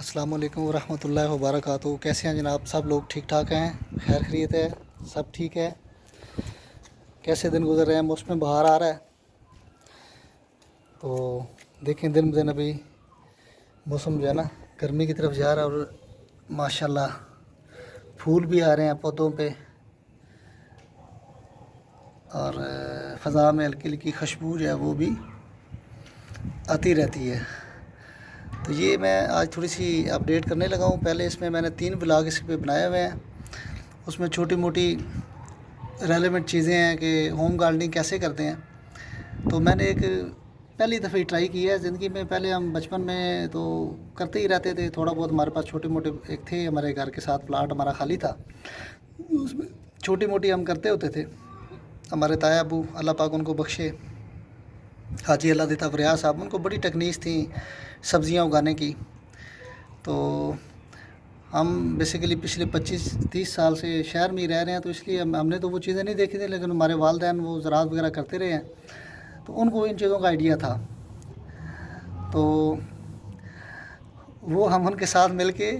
अस्सलाम वालेकुम वरहमतुल्लाहि वबरकातुहू। कैसे हैं जनाब? सब लोग ठीक ठाक हैं? खैर खैरियत है? सब ठीक है? कैसे दिन गुजर रहे हैं? मौसम बहार आ रहा है तो देखें दिन ब दिन अभी मौसम जो है ना गर्मी की तरफ जा रहा है। और माशाल्लाह फूल भी आ रहे हैं पौधों पे और फ़ज़ा में हल्की हल्की खुशबू जो है वो भी आती रहती है। तो ये मैं आज थोड़ी सी अपडेट करने लगा हूँ। पहले इसमें मैंने 3 ब्लॉग इस पे बनाए हुए हैं। उसमें छोटी मोटी रेलेवेंट चीज़ें हैं कि होम गार्डनिंग कैसे करते हैं। तो मैंने एक पहली दफ़े ट्राई किया है ज़िंदगी में। पहले हम बचपन में तो करते ही रहते थे, थोड़ा बहुत हमारे पास छोटे मोटे एक थे, हमारे घर के साथ प्लाट हमारा खाली था, उसमें छोटी मोटी हम करते होते थे। हमारे ताया अबू अल्लाह पाक उनको बख्शे, हाजी अल्लाह देता फरियाद साहब, उनको बड़ी टेक्निक्स थी सब्ज़ियाँ उगाने की। तो हम बेसिकली पिछले 25-30 साल से शहर में ही रह रहे हैं, तो इसलिए हमने तो वो चीज़ें नहीं देखी थी, लेकिन हमारे वालिदैन वो ज़राअत वगैरह करते रहे हैं तो उनको इन चीज़ों का आइडिया था। तो वो हम उनके साथ मिल के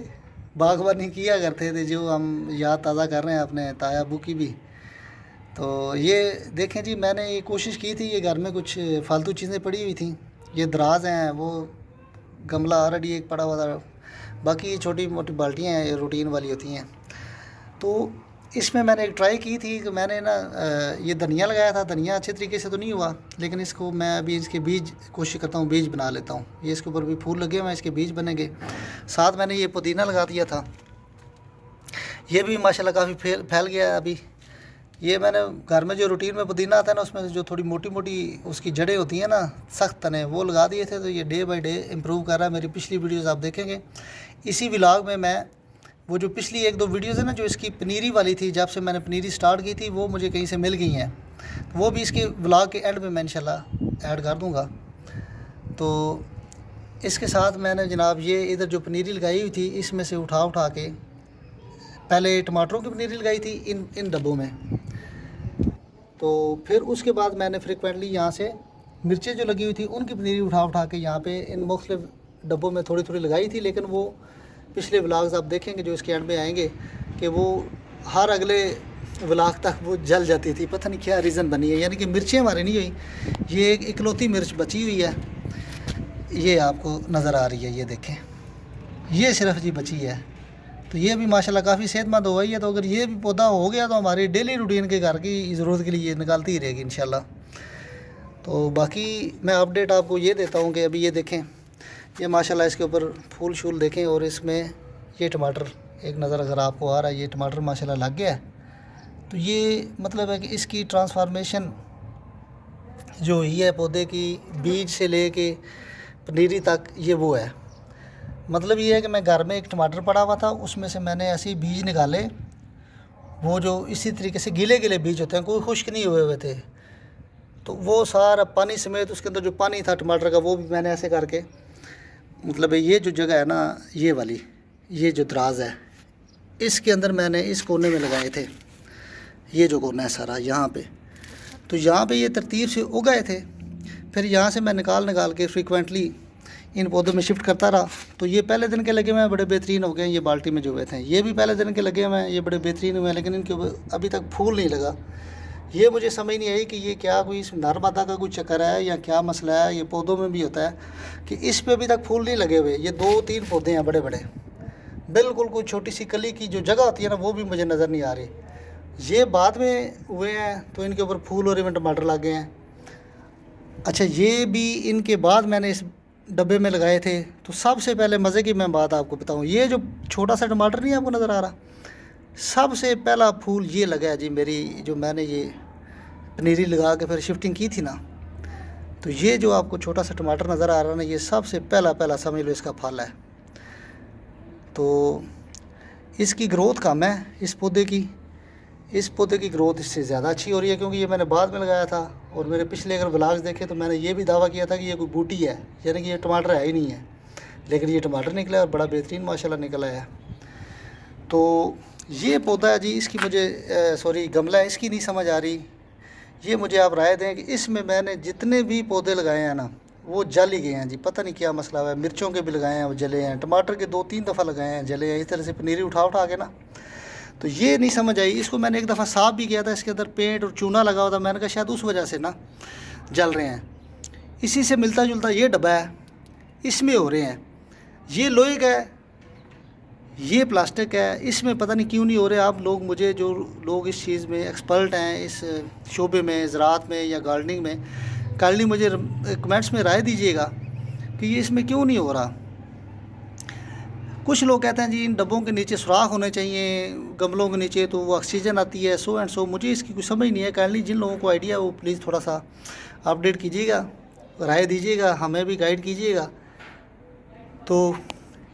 बागवानी किया करते थे, जो हम याद ताज़ा कर रहे हैं अपने ताया अबू की भी। तो ये देखें जी, मैंने ये कोशिश की थी, ये घर में कुछ फालतू चीज़ें पड़ी हुई थी, ये दराज हैं, वो गमला ऑलरेडी एक पड़ा हुआ था, बाकी ये छोटी मोटी बाल्टियाँ हैं, ये रूटीन वाली होती हैं। तो इसमें मैंने एक ट्राई की थी कि मैंने ना ये धनिया लगाया था। धनिया अच्छे तरीके से तो नहीं हुआ, लेकिन इसको मैं अभी इसके बीज कोशिश करता हूँ, बीज बना लेता हूँ। ये इसके ऊपर भी फूल लगे हुए हैं, इसके बीज बनेंगे। साथ मैंने ये पुदीना लगा दिया था, ये भी माशाल्लाह काफ़ी फैल गया है अभी। ये मैंने घर में जो रूटीन में पुदीना आता है ना, उसमें जो थोड़ी मोटी मोटी उसकी जड़ें होती हैं ना, सख्त तने, वो लगा दिए थे। तो ये डे बाय डे इम्प्रूव कर रहा है। मेरी पिछली वीडियोस आप देखेंगे। इसी व्लॉग में मैं वो जो पिछली 1-2 वीडियोस है ना, जो इसकी पनीरी वाली थी, जब से मैंने पनीरी स्टार्ट की थी, वो मुझे कहीं से मिल गई हैं, तो वो भी इसके व्लॉग के एंड में मैं इंशाल्लाह ऐड कर दूँगा। तो इसके साथ मैंने जनाब ये इधर जो पनीरी लगाई हुई थी, इसमें से उठा उठा के पहले टमाटरों की पनीरी लगाई थी इन डब्बों में। तो फिर उसके बाद मैंने फ्रिक्वेंटली यहाँ से मिर्चें जो लगी हुई थी, उनकी पनीरी उठा उठा के यहाँ पे इन मुख्तलिफ डब्बों में थोड़ी थोड़ी लगाई थी। लेकिन वो पिछले व्लॉग्स आप देखेंगे जो इसके एंड में आएंगे कि वो हर अगले व्लॉग तक वो जल जाती थी। पता नहीं क्या रीज़न बनी है, यानी कि मिर्चें हमारी नहीं हुई। ये एक इकलौती मिर्च बची हुई है, ये आपको नज़र आ रही है, ये देखें, ये सिर्फ जी बची है। तो ये भी माशाल्लाह काफ़ी सेहतमंद हो गई है। तो अगर ये भी पौधा हो गया तो हमारी डेली रूटीन के घर की ज़रूरत के लिए ये निकालती ही रहेगी इंशाल्लाह। तो बाकी मैं अपडेट आपको ये देता हूँ कि अभी ये देखें, ये माशाल्लाह इसके ऊपर फूल शूल देखें। और इसमें ये टमाटर एक नज़र अगर आपको आ रहा है, ये टमाटर माशाल्लाह लग गया है। तो ये मतलब है कि इसकी ट्रांसफॉर्मेशन जो हुई है पौधे की, बीज से ले के पनीरी तक, ये वो है। मतलब ये है कि मैं घर में एक टमाटर पड़ा हुआ था, उसमें से मैंने ऐसे ही बीज निकाले, वो जो इसी तरीके से गीले गीले बीज होते हैं, कोई खुश्क नहीं हुए हुए थे। तो वो सारा पानी समेत उसके अंदर जो पानी था टमाटर का, वो भी मैंने ऐसे करके, मतलब ये जो जगह है ना, ये वाली, ये जो दराज है, इसके अंदर मैंने इस कोने में लगाए थे। ये जो कोना है सारा यहाँ पे, तो यहाँ पे ये तरतीब से उगाए थे। फिर यहाँ से मैं निकाल निकाल के फ्रीक्वेंटली इन पौधों में शिफ्ट करता रहा। तो ये पहले दिन के लगे हुए हैं, बड़े बेहतरीन हो गए हैं। ये बाल्टी में जो हुए थे, ये भी पहले दिन के लगे हुए हैं, ये बड़े बेहतरीन हुए हैं, लेकिन इनके ऊपर अभी तक फूल नहीं लगा। ये मुझे समझ नहीं आई कि ये क्या कोई इस नर मादा का कोई चक्कर है या क्या मसला है। ये पौधों में भी होता है कि इस पे अभी तक फूल नहीं लगे हुए। ये 2-3 पौधे हैं बड़े बड़े, बिल्कुल कोई छोटी सी कली की जो जगह होती है ना, वो भी मुझे नज़र नहीं आ रही। ये बाद में हुए हैं तो इनके ऊपर फूल और इवन टमाटर लग गए हैं। अच्छा, ये भी इनके बाद मैंने इस डब्बे में लगाए थे। तो सबसे पहले मज़े की मैं बात आपको बताऊं, ये जो छोटा सा टमाटर नहीं आपको नज़र आ रहा, सबसे पहला फूल ये लगा है जी मेरी, जो मैंने ये पनीरी लगा के फिर शिफ्टिंग की थी ना। तो ये जो आपको छोटा सा टमाटर नज़र आ रहा है ना, ये सबसे पहला पहला समझ लो इसका फल है। तो इसकी ग्रोथ कम है इस पौधे की, इस पौधे की ग्रोथ इससे ज़्यादा अच्छी हो रही है, क्योंकि ये मैंने बाद में लगाया था। और मेरे पिछले अगर व्लॉग्स देखे तो मैंने ये भी दावा किया था कि ये कोई बूटी है, यानी कि ये टमाटर है ही नहीं है, लेकिन ये टमाटर निकला और बड़ा बेहतरीन माशाल्लाह निकला है। तो ये पौधा है जी, इसकी मुझे सॉरी गमला है, इसकी नहीं समझ आ रही। ये मुझे आप राय दें कि इसमें मैंने जितने भी पौधे लगाए हैं ना, वो जल ही गए हैं जी, पता नहीं क्या मसला है। मिर्चों के भी लगाए हैं वो जले हैं, टमाटर के 2-3 दफ़ा लगाए हैं जले हैं, इस तरह से पनीरी उठा उठा के ना। तो ये नहीं समझ आई। इसको मैंने एक दफ़ा साफ़ भी किया था, इसके अंदर पेंट और चूना लगा हुआ था, मैंने कहा शायद उस वजह से ना जल रहे हैं। इसी से मिलता जुलता ये डब्बा है, इसमें हो रहे हैं। ये लोहे का है, ये प्लास्टिक है, इसमें पता नहीं क्यों नहीं हो रहे। आप लोग मुझे, जो लोग इस चीज़ में एक्सपर्ट हैं, इस शोबे में, ज़राअत में या गार्डनिंग में, काइंडली मुझे कमेंट्स में राय दीजिएगा कि ये इसमें क्यों नहीं हो रहा। कुछ लोग कहते हैं जी इन डब्बों के नीचे सुराख होने चाहिए, गमलों के नीचे, तो वो ऑक्सीजन आती है, सो एंड सो। मुझे इसकी कुछ समझ नहीं है। काइंडली जिन लोगों को आइडिया वो प्लीज़ थोड़ा सा अपडेट कीजिएगा, राय दीजिएगा, हमें भी गाइड कीजिएगा। तो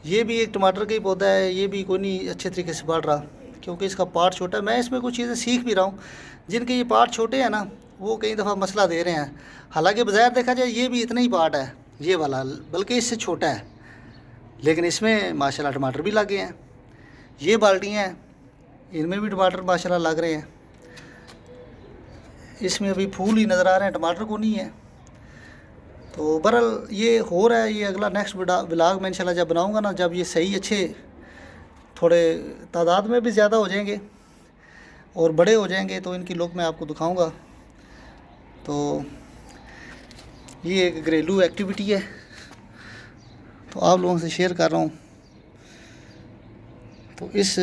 ये भी एक टमाटर का ही पौधा है, ये भी कोई नहीं अच्छे तरीके से बढ़ रहा क्योंकि इसका पार्ट छोटा है। मैं इसमें कुछ चीज़ें सीख भी रहा हूँ। जिनके ये पार्ट छोटे हैं ना, वो कई दफ़ा मसला दे रहे हैं। हालांकि बज़ाहिर देखा जाए ये भी इतना ही पार्ट है, ये वाला, बल्कि इससे छोटा है, लेकिन इसमें माशाल्लाह टमाटर भी लगे हैं। ये बाल्टियाँ हैं, इनमें भी टमाटर माशाल्लाह लग रहे हैं। इसमें अभी फूल ही नज़र आ रहे हैं, टमाटर को नहीं है। तो बहरहाल ये हो रहा है। ये अगला नेक्स्ट व्लॉग मैं इंशाल्लाह जब बनाऊंगा ना, जब ये सही अच्छे थोड़े तादाद में भी ज़्यादा हो जाएंगे और बड़े हो जाएंगे, तो इनकी लुक मैं आपको दिखाऊंगा। तो ये एक घरेलू एक्टिविटी है, तो आप लोगों से शेयर कर रहा हूँ। तो इस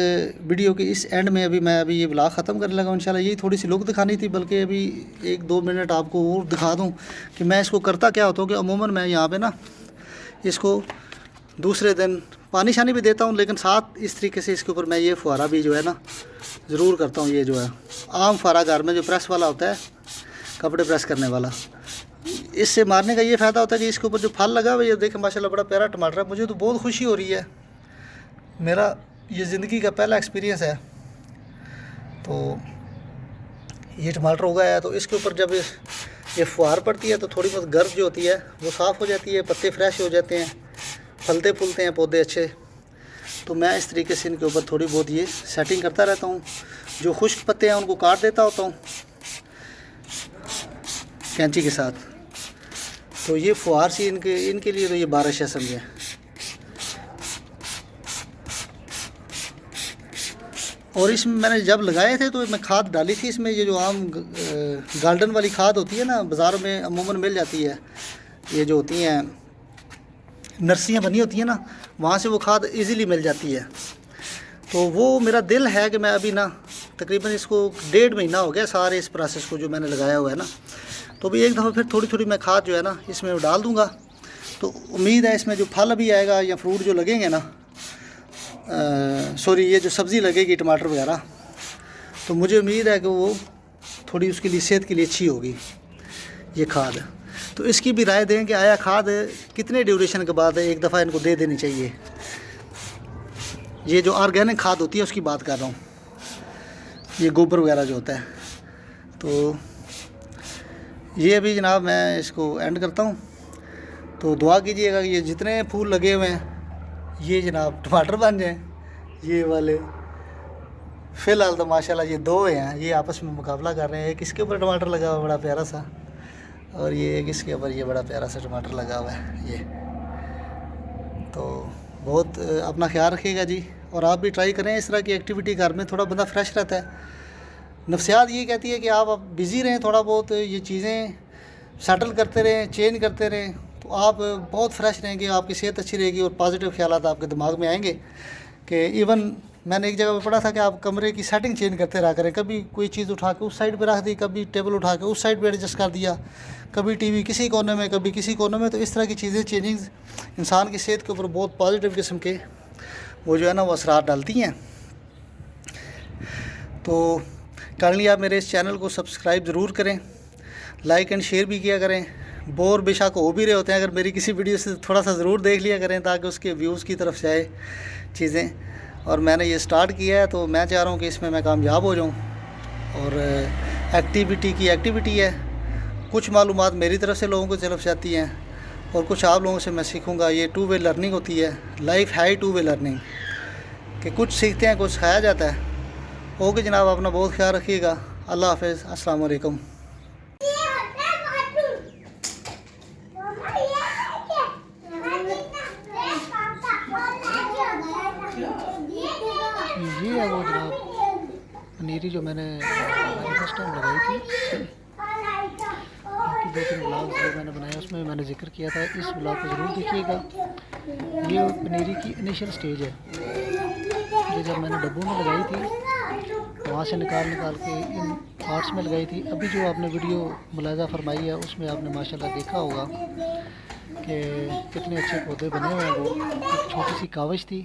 वीडियो के इस एंड में अभी मैं ये व्लॉग ख़त्म करने लगा इंशाल्लाह। यही थोड़ी सी लुक दिखानी थी, बल्कि अभी 1-2 मिनट आपको और दिखा दूं कि मैं इसको करता क्या होता हूँ। कि अमूमन मैं यहाँ पे ना इसको दूसरे दिन पानी शानी भी देता हूँ, लेकिन साथ इस तरीके से इसके ऊपर मैं ये फुहारा भी जो है ना ज़रूर करता हूँ। ये जो है आम फुहारा घर में जो प्रेस वाला होता है, कपड़े प्रेस करने वाला, इससे मारने का ये फ़ायदा होता है कि इसके ऊपर जो फल लगा हुआ है, ये देखें माशाल्लाह बड़ा प्यारा टमाटर है। मुझे तो बहुत खुशी हो रही है, मेरा ये ज़िंदगी का पहला एक्सपीरियंस है। तो ये टमाटर हो गया है, तो इसके ऊपर जब ये फुहार पड़ती है तो थोड़ी बहुत गर्द जो होती है वो साफ़ हो जाती है, पत्ते फ्रेश हो जाते हैं, फलते फूलते हैं पौधे अच्छे। तो मैं इस तरीके से इनके ऊपर थोड़ी बहुत ये सेटिंग करता रहता हूँ। जो खुश्क पत्ते हैं उनको काट देता होता हूँ कैंची के साथ। तो ये फुहार सी इनके लिए तो ये बारिश है समझे। और इसमें मैंने जब लगाए थे तो मैं खाद डाली थी इसमें, ये जो आम गार्डन वाली खाद होती है ना, बाज़ारों में अमूमन मिल जाती है। ये जो होती हैं नर्सरियाँ बनी होती हैं ना, वहाँ से वो खाद इजीली मिल जाती है। तो वो मेरा दिल है कि मैं अभी ना तकरीबन इसको 1.5 महीना हो गया सारे इस प्रोसेस को जो मैंने लगाया हुआ है ना। तो भी एक दफ़ा फिर थोड़ी थोड़ी मैं खाद जो है ना इसमें डाल दूँगा। तो उम्मीद है इसमें जो फल अभी आएगा या फ्रूट जो लगेंगे ना, सॉरी ये जो सब्ज़ी लगेगी टमाटर वगैरह, तो मुझे उम्मीद है कि वो थोड़ी उसके लिए सेहत के लिए अच्छी होगी ये खाद। तो इसकी भी राय दें कि आया खाद कितने ड्यूरेशन के बाद एक दफ़ा इनको दे देनी चाहिए। ये जो ऑर्गेनिक खाद होती है उसकी बात कर रहा हूँ, ये गोबर वगैरह जो होता है। तो ये अभी जनाब मैं इसको एंड करता हूँ। तो दुआ कीजिएगा कि ये जितने फूल लगे हुए हैं ये जनाब टमाटर बन जाएं। ये वाले फ़िलहाल तो माशाल्लाह ये 2 हैं, ये आपस में मुकाबला कर रहे हैं। एक इसके ऊपर टमाटर लगा हुआ बड़ा प्यारा सा, और ये एक इसके ऊपर ये बड़ा प्यारा सा टमाटर लगा हुआ है ये। तो बहुत अपना ख्याल रखिएगा जी, और आप भी ट्राई करें इस तरह की एक्टिविटी। घर में थोड़ा बंदा फ्रेश रहता है। नफ्सियात ये कहती है कि आप बिज़ी रहें, थोड़ा बहुत ये चीज़ें सेटल करते रहें, चेंज करते रहें, तो आप बहुत फ्रेश रहेंगे, आपकी सेहत अच्छी रहेगी और पॉजिटिव ख्यालात आपके दिमाग में आएंगे। कि इवन मैंने एक जगह पे पढ़ा था कि आप कमरे की सेटिंग चेंज करते रहा करें। कभी कोई चीज़ उठा के उस साइड पे रख दी, कभी टेबल उठा के उस साइड पे एडजस्ट कर दिया, कभी टीवी किसी कोने में, कभी किसी कोने में। तो इस तरह की चीज़ें चेंजिंग इंसान की सेहत के ऊपर बहुत पॉजिटिव किस्म के वो जो है ना वो असरात डालती हैं। तो काइंडली आप मेरे इस चैनल को सब्सक्राइब ज़रूर करें, लाइक एंड शेयर भी किया करें। बोर बेशक हो भी रहे होते हैं, अगर मेरी किसी वीडियो से थोड़ा सा ज़रूर देख लिया करें ताकि उसके व्यूज़ की तरफ जाए चीज़ें। और मैंने ये स्टार्ट किया है तो मैं चाह रहा हूँ कि इसमें मैं कामयाब हो जाऊँ। और एक्टिविटी की एक्टिविटी है, कुछ मालूमात मेरी तरफ से लोगों को तरफ से आती हैं और कुछ आप लोगों से मैं सीखूँगा। ये 2 वे लर्निंग होती है, लाइफ है 2 वे लर्निंग, कि कुछ सीखते हैं कुछ सिखाया जाता है। ओके जनाब, अपना बहुत ख्याल रखिएगा। अल्लाह हाफ़िज़, अस्सलाम वालेकुम। ये है वो जनाब पनीरी जो मैंने फर्स्ट टाइम लगाई थी। बाकी 2-3 ब्लॉग जो मैंने बनाया उसमें मैंने जिक्र किया था, इस ब्लॉग को ज़रूर देखिएगा। ये पनीरी की इनिशियल स्टेज है, ये जब मैंने डब्बों में लगाई थी वहाँ से निकाल के इन पॉट्स में लगाई थी। अभी जो आपने वीडियो मुलाहिज़ा फरमाई है उसमें आपने माशाल्लाह देखा होगा कि कितने अच्छे पौधे बने हुए हैं। वो एक छोटी सी काविश थी